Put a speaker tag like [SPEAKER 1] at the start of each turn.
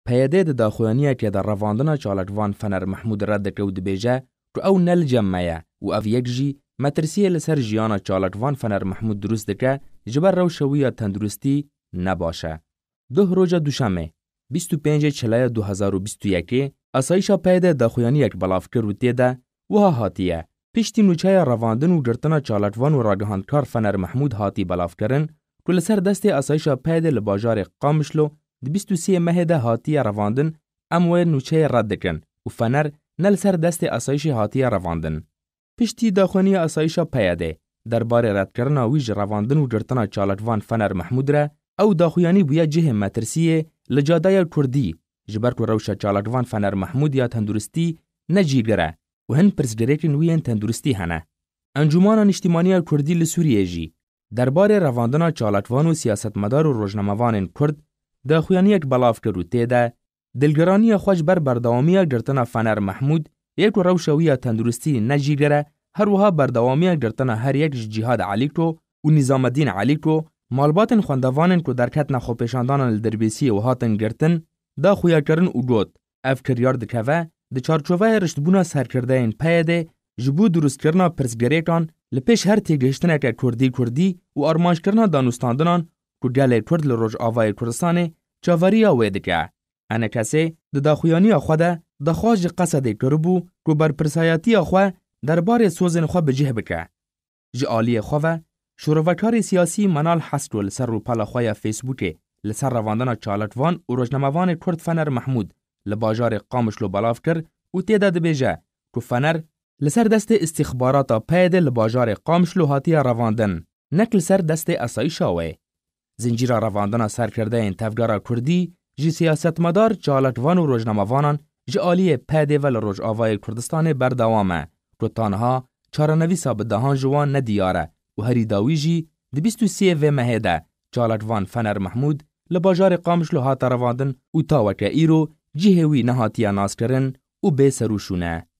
[SPEAKER 1] پیاده د داخویانیه که در رواندنا چالکوان فنر محمود رد که و دبیجه تو او نل جمعه و او یک جی مترسیه لسر جیانا چالکوان فنر محمود درست دکه جبر رو شویه تندرستی نباشه. 2 روز دوشنبه 25 چلای 2021 اسایشا پیاده داخویانیه که بلاف کرد و تیده و هاتیه. پشتی نوچه رواندن و گرتنا چالکوان و راگهاندکار فنر محمود هاتی بلاف کرن که لسر دست اسایشا پیاده لباجار قامشلو 23 مهده هاتی رواندن اموه نوچه رد کن و فنر نل سر دست اسایش هاتی رواندن. پشتی داخوانی اسایشا پیاده درباره رد کرنا ویج رواندن و گرتنا چالکوان فنر محمود را او داخویانی بویا جه مترسیه لجادای کردی جبر که روشا چالکوان فنر محمود یا تندرستی نجیگره و هن پرسگریکن وین تندرستی هنه. انجمانان اجتماعی کردی لسوریه جی درباره رواندن چالکوان و سیاستمدار و روزنامه‌وان کرد داخویانیک بلاف کرد تیده دلگرانی خوش بر بردوامی گرتنا فنر محمود یک روشویه تندرستی نجیگره هر وها بردوامی گرتنا هر یک جهاد علیکو و نظام الدین علیکو مالبات خواندوانن که درکت نخوپیشاندان الدربیسی و هاتن گرتن دا خویا کرن و گوت افکریار دکوه د چارچوبه رشتبونا سرکرده این پیاده جبو درست کرنا پرسگریکان لپیش هر تیگهشتنه که کردی و آرمانش کرنا دانستاندنان که گله کرد لروج آوای کردستانه چاوریا ویدکه. انه کسی د داخویانی خوده دخواج قصده کربو که بر پرسایاتی خو درباره سوزن خو بجه بکه. جعالی خوه شوروکار سیاسی منال حسکو لسر رو پالا خواه فیسبوکه لسر رواندن چالکوان و روزنامه‌وان کرد فنر محمود لباجار قامشلو بلاف کرد و تیده دبیجه که فنر لسر دست استخباراتا پیده لباجار قامشلو هاتی رواندن نکل سر دست اسایشاوه. زنجیر رواندن سر کرده این تفگار کردی جی سیاستمدار چالکوان و روزنامه‌وانان جعالی پیده و لروج آوای کردستان بردوامه که تانها چارنویسا به دهان جوان ندیاره و هری داوی جی 23 و مهده چالکوان فنر محمود لباجار قامشلو هات رواندن و تاوکه ایرو جهوی نهاتیا ناس کرن و بے سروشونه.